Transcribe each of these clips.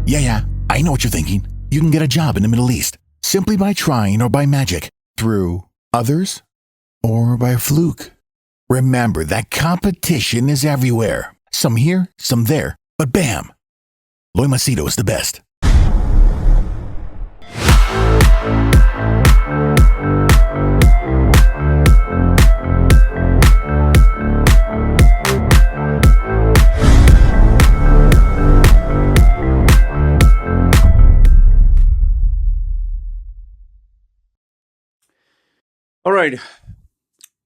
Yeah, I know what you're thinking. You can get a job in the Middle East simply by trying or by magic, through others or by fluke. Remember that competition is everywhere. Some here, some there, but bam! Loy Machedo is the best. All right.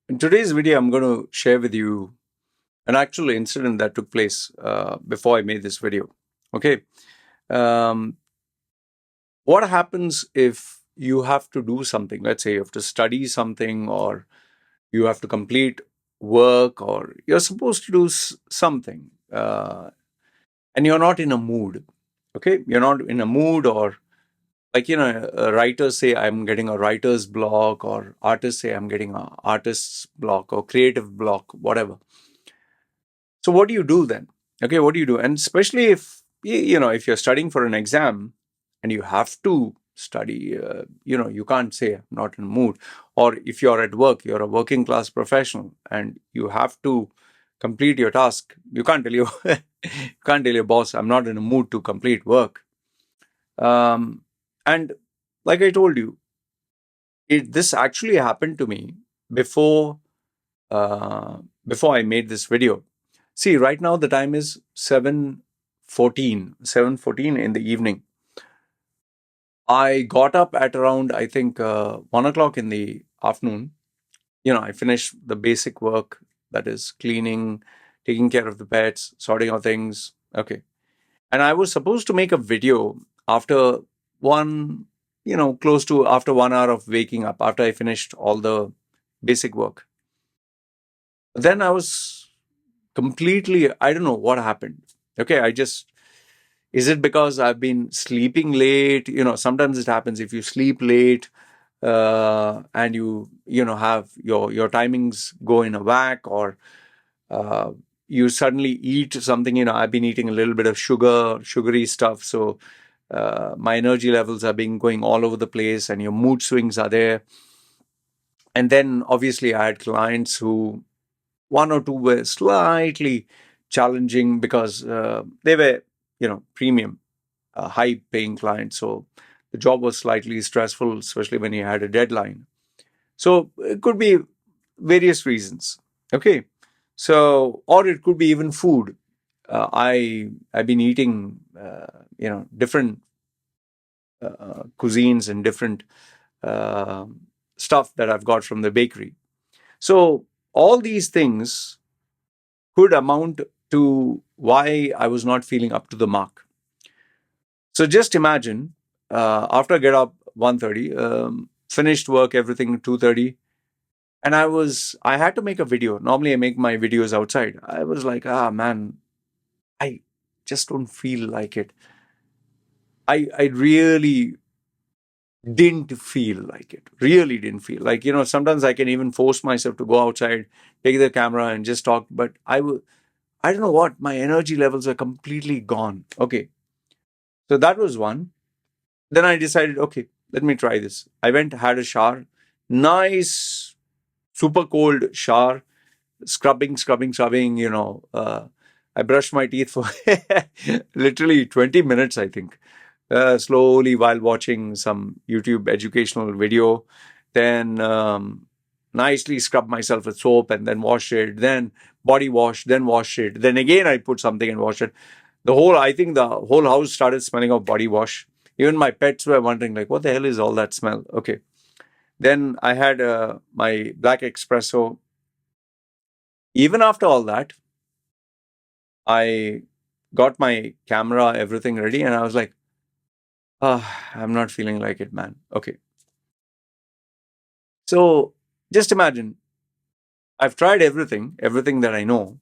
In today's video, I'm going to share with you an actual incident that took place before I made this video. Okay. What happens if you have to do something? Let's say you have to study something, or you have to complete work, or you're supposed to do something, and you're not in a mood. Okay. You're not in a mood, or writers say I'm getting a writer's block, or artists say I'm getting an artist's block or creative block, whatever. So what do you do then? Okay, what do you do? And especially if, if you're studying for an exam and you have to study, you can't say I'm not in the mood. Or if you're at work, you're a working class professional and you have to complete your task. You can't tell your boss, I'm not in a mood to complete work. And like I told you, this actually happened to me before I made this video. See, right now the time is 7:14 in the evening. I got up at around, I think, 1 o'clock in the afternoon. I finished the basic work, that is cleaning, taking care of the pets, sorting out things. Okay. And I was supposed to make a video after after 1 hour of waking up, after I finished all the basic work. Then I was completely, I don't know what happened. Okay, is it because I've been sleeping late? Sometimes it happens if you sleep late and you have your timings go in a whack, or you suddenly eat something. I've been eating a little bit of sugary stuff, so my energy levels are going all over the place, and your mood swings are there. And then obviously I had clients who, one or two were slightly challenging because they were, premium, high paying clients. So the job was slightly stressful, especially when you had a deadline. So it could be various reasons. Okay. So, or it could be even food. I've been eating, different cuisines and different stuff that I've got from the bakery. So all these things could amount to why I was not feeling up to the mark. So just imagine, after I get up 1:30, finished work, everything 2:30, and I had to make a video. Normally I make my videos outside. I was like, man, I just don't feel like it. I really didn't feel like it. Really didn't feel like, sometimes I can even force myself to go outside, take the camera and just talk. But I don't know what, my energy levels are completely gone. Okay. So that was one. Then I decided, okay, let me try this. I went, had a shower, nice, super cold shower, scrubbing. I brushed my teeth for literally 20 minutes, I think. Slowly, while watching some YouTube educational video, then nicely scrub myself with soap and then wash it, then body wash, then wash it. Then again, I put something and wash it. I think the whole house started smelling of body wash. Even my pets were wondering, like, what the hell is all that smell? Okay. Then I had my black espresso. Even after all that, I got my camera, everything ready, and I was like, I'm not feeling like it, man. Okay. So just imagine, I've tried everything that I know.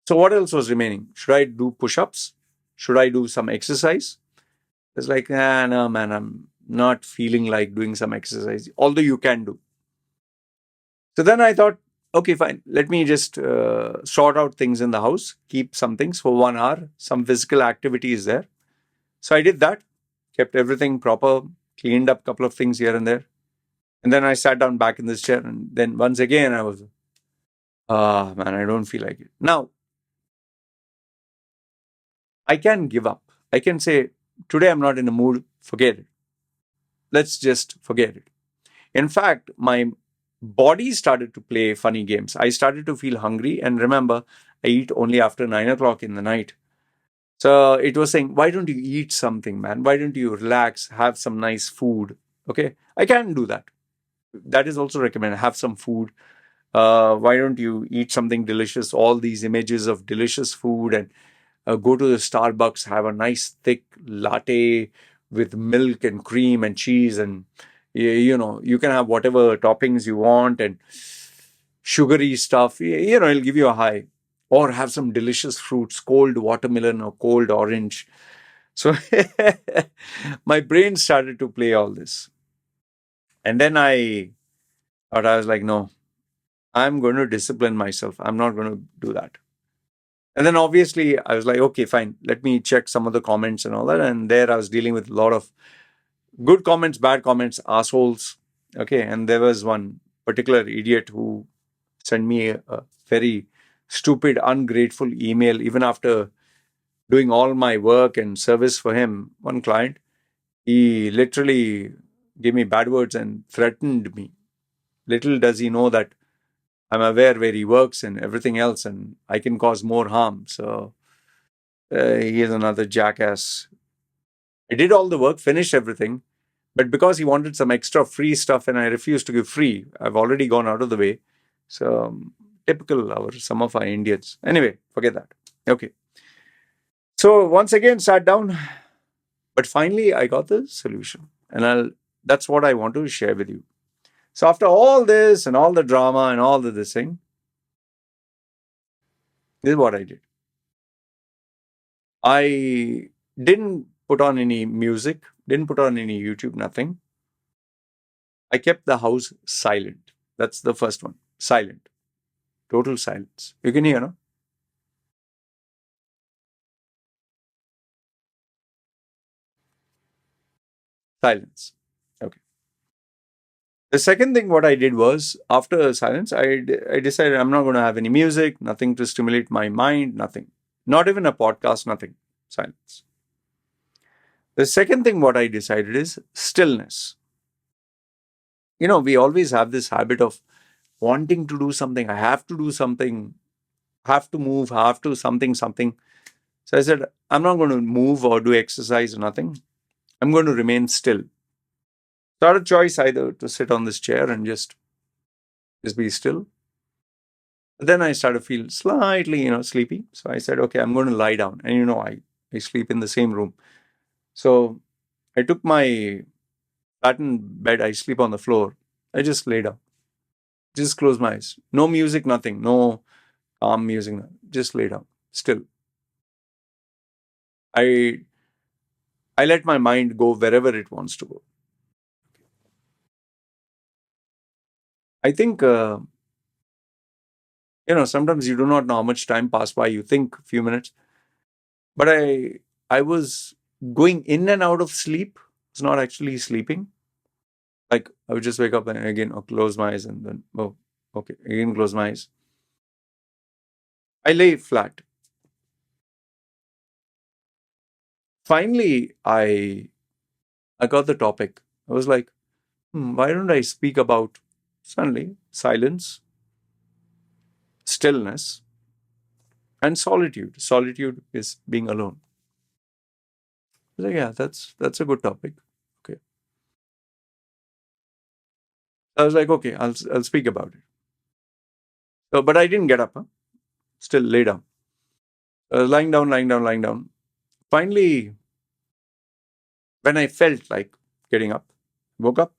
So what else was remaining? Should I do push-ups? Should I do some exercise? It's like, no, man, I'm not feeling like doing some exercise, although you can do. So then I thought, okay, fine. Let me just sort out things in the house, keep some things for 1 hour. Some physical activity is there. So I did that, kept everything proper, cleaned up a couple of things here and there. And then I sat down back in this chair. And then once again, I was, man, I don't feel like it. Now, I can give up. I can say, today I'm not in the mood, forget it. Let's just forget it. In fact, my body started to play funny games. I started to feel hungry. And remember, I eat only after 9 o'clock in the night. So it was saying, why don't you eat something, man? Why don't you relax, have some nice food? Okay. I can do that. That is also recommended. Have some food. Why don't you eat something delicious? All these images of delicious food, and go to the Starbucks, have a nice thick latte with milk and cream and cheese, and you can have whatever toppings you want and sugary stuff. It'll give you a high. Or have some delicious fruits, cold watermelon or cold orange. So my brain started to play all this. And then I thought, I was like, no, I'm going to discipline myself. I'm not going to do that. And then obviously I was like, okay, fine. Let me check some of the comments and all that. And there I was dealing with a lot of good comments, bad comments, assholes. Okay. And there was one particular idiot who sent me a very stupid, ungrateful email, even after doing all my work and service for him. One client, he literally gave me bad words and threatened me. Little does he know that I'm aware where he works and everything else, and I can cause more harm. So he is another jackass. I did all the work, finished everything, but because he wanted some extra free stuff and I refused to give free, I've already gone out of the way. So typical some of our Indians. Anyway, forget that. Okay. So once again, sat down, but finally I got the solution, and that's what I want to share with you. So after all this and all the drama and all this thing, this is what I did. I didn't put on any music, didn't put on any YouTube, nothing. I kept the house silent. That's the first one. Silent. Total silence. You can hear, no? Silence. Okay. The second thing what I did was, after silence, I decided I'm not going to have any music, nothing to stimulate my mind, nothing. Not even a podcast, nothing. Silence. The second thing what I decided is stillness. We always have this habit of wanting to do something. I have to do something, have to move, have to something. So I said, I'm not going to move or do exercise or nothing. I'm going to remain still. So I had a choice either to sit on this chair and just be still. But then I started to feel slightly, sleepy. So I said, okay, I'm going to lie down. And I sleep in the same room. So I took my pattern bed, I sleep on the floor. I just lay down. Just close my eyes. No music, nothing. No calm music. Just lay down. Still. I let my mind go wherever it wants to go. I think, sometimes you do not know how much time passed by. You think a few minutes. But I was going in and out of sleep. It's not actually sleeping. Like I would just wake up and again close my eyes and then, oh, okay, again close my eyes. I lay flat. Finally, I got the topic. I was like, why don't I speak about suddenly silence, stillness, and solitude? Solitude is being alone. I was like, yeah, that's a good topic. Okay. I was like, okay, I'll speak about it. So, but I didn't get up. Huh? Still lay down. Lying down, lying down, lying down. Finally, when I felt like getting up, woke up,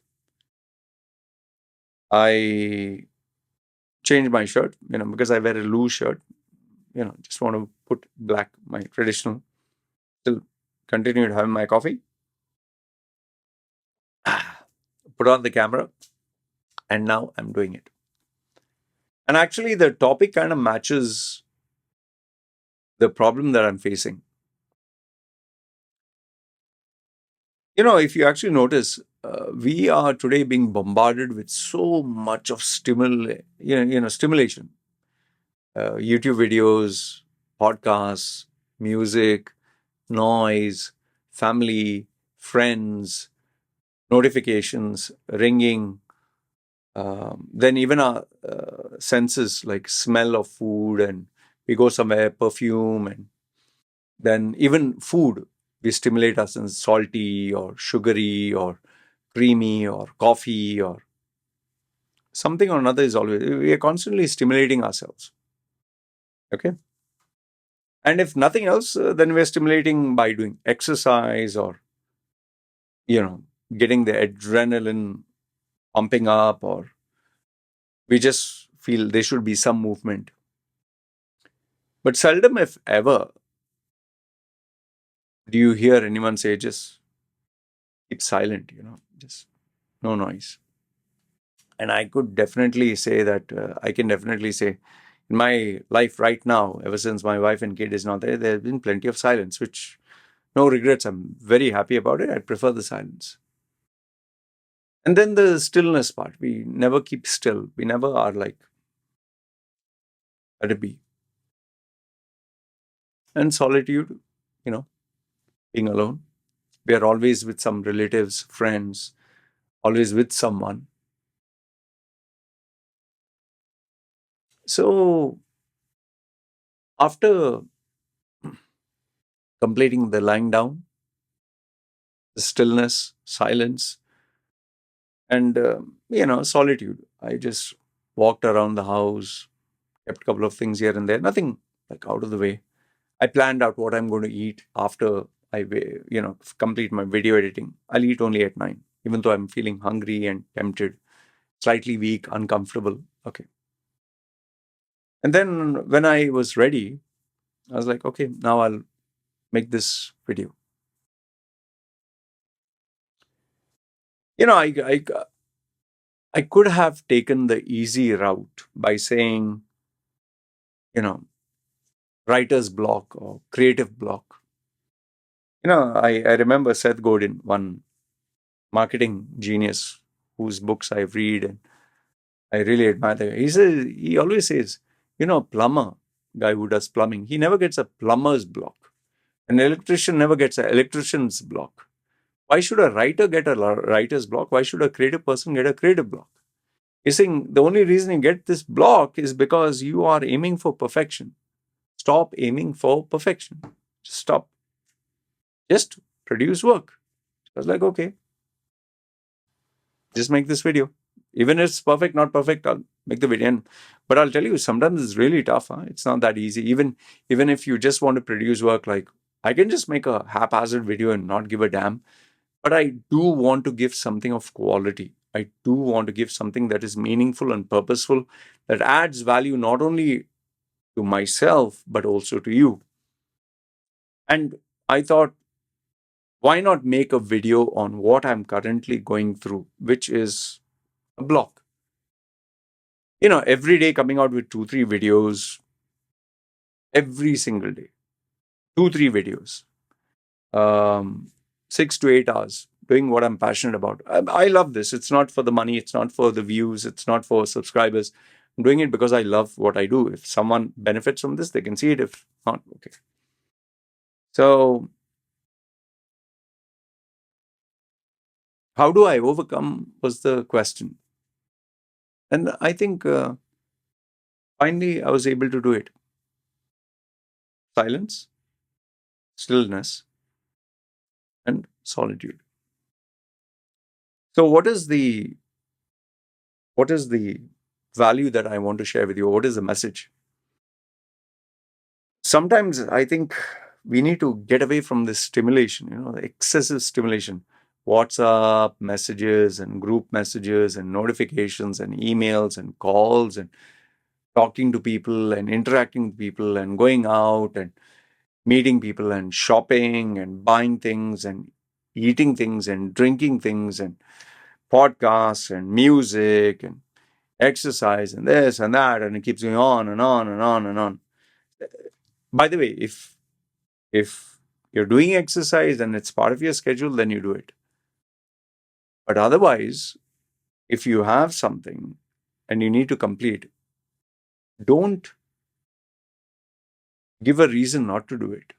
I changed my shirt, because I wear a loose shirt, just want to put black, my traditional, still continued having my coffee, put on the camera, and now I'm doing it. And actually, the topic kind of matches the problem that I'm facing. If you actually notice, we are today being bombarded with so much of stimulation, YouTube videos, podcasts, music, noise, family, friends, notifications, ringing, then even our senses like smell of food, and we go somewhere, perfume, and then even food, we stimulate us in salty or sugary or creamy or coffee or something or another is always, we are constantly stimulating ourselves. Okay. And if nothing else, then we're stimulating by doing exercise or, you know, getting the adrenaline pumping up, or we just feel there should be some movement. But seldom, if ever, do you hear anyone say, just keep silent, just no noise. And I could definitely say that, I can definitely say in my life right now, ever since my wife and kid is not there, there's been plenty of silence, which no regrets. I'm very happy about it. I prefer the silence. And then the stillness part. We never keep still. We never are like, let it be. And solitude, you know, being alone. We are always with some relatives, friends, always with someone. So after completing the lying down, the stillness, silence, and solitude, I just walked around the house, kept a couple of things here and there, nothing like out of the way. I planned out what I'm going to eat after I complete my video editing. I'll eat only at 9, even though I'm feeling hungry and tempted, slightly weak, uncomfortable. Okay. And then when I was ready, I was like, okay, now I'll make this video. I could have taken the easy route by saying, you know, writer's block or creative block. I remember Seth Godin, one marketing genius whose books I read and I really admire. He always says, a plumber, guy who does plumbing, he never gets a plumber's block. An electrician never gets an electrician's block. Why should a writer get a writer's block? Why should a creative person get a creative block? He's saying the only reason you get this block is because you are aiming for perfection. Stop aiming for perfection. Just stop. Just produce work. I was like, okay, just make this video. Even if it's perfect, not perfect, I'll make the video. But I'll tell you, sometimes it's really tough. Huh? It's not that easy. Even if you just want to produce work, like I can just make a haphazard video and not give a damn. But I do want to give something of quality. I do want to give something that is meaningful and purposeful, that adds value not only to myself, but also to you. And I thought, why not make a video on what I'm currently going through, which is a block? Every day coming out with 2, 3 videos, every single day, 2, 3 videos, 6 to 8 hours, doing what I'm passionate about. I love this. It's not for the money. It's not for the views. It's not for subscribers. I'm doing it because I love what I do. If someone benefits from this, they can see it. If not, okay. So how do I overcome was the question. And I think finally I was able to do it. Silence, stillness, and solitude. So what is the value that I want to share with you? What is the message? Sometimes I think we need to get away from this stimulation, the excessive stimulation. WhatsApp messages and group messages and notifications and emails and calls and talking to people and interacting with people and going out and meeting people and shopping and buying things and eating things and drinking things and podcasts and music and exercise and this and that, and it keeps going on and on and on and on. By the way, if you're doing exercise and it's part of your schedule, then you do it. But otherwise, if you have something and you need to complete, don't give a reason not to do it.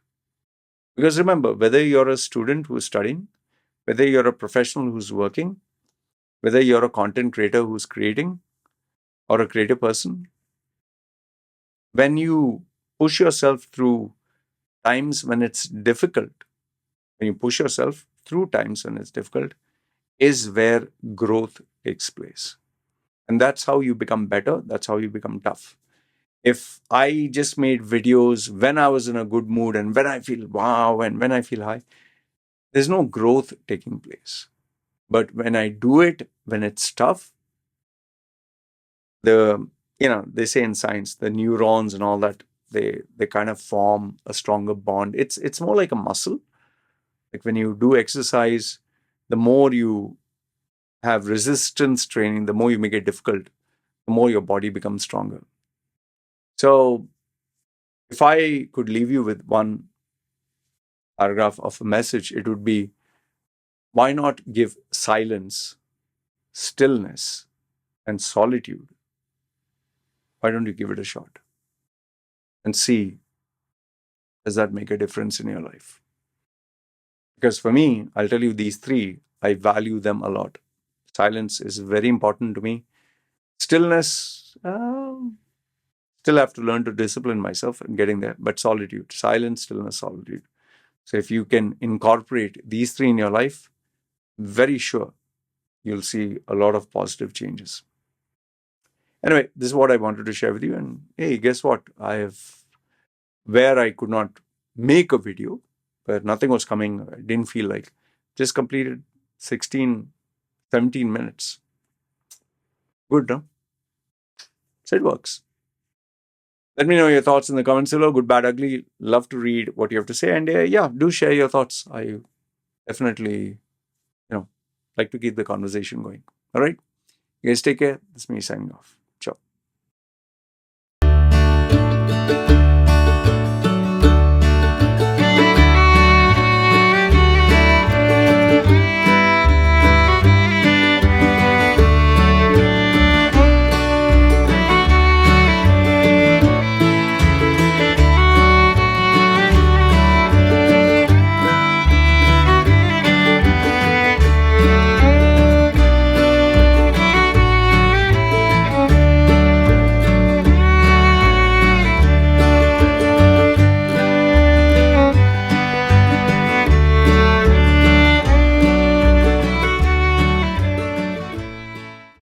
Because remember, whether you're a student who's studying, whether you're a professional who's working, whether you're a content creator who's creating, or a creative person, when you push yourself through times when it's difficult, when you push yourself through times when it's difficult, is where growth takes place. And that's how you become better. That's how you become tough. If I just made videos when I was in a good mood and when I feel wow and when I feel high, there's no growth taking place. But when I do it, when it's tough, they say in science, the neurons and all that, they kind of form a stronger bond. It's more like a muscle. Like when you do exercise, the more you have resistance training, the more you make it difficult, the more your body becomes stronger. So if I could leave you with one paragraph of a message, it would be, why not give silence, stillness, and solitude? Why don't you give it a shot and see, does that make a difference in your life? Because for me, I'll tell you these three, I value them a lot. Silence is very important to me. Stillness, still have to learn to discipline myself in getting there. But solitude, silence, stillness, solitude. So if you can incorporate these three in your life, very sure you'll see a lot of positive changes. Anyway, this is what I wanted to share with you. And hey, guess what? Where I could not make a video, where nothing was coming, I didn't feel like, just completed 16, 17 minutes. Good, no? So it works. Let me know your thoughts in the comments below. Good, bad, ugly. Love to read what you have to say. And yeah, do share your thoughts. I definitely, like to keep the conversation going. All right? You guys take care. This is me signing off.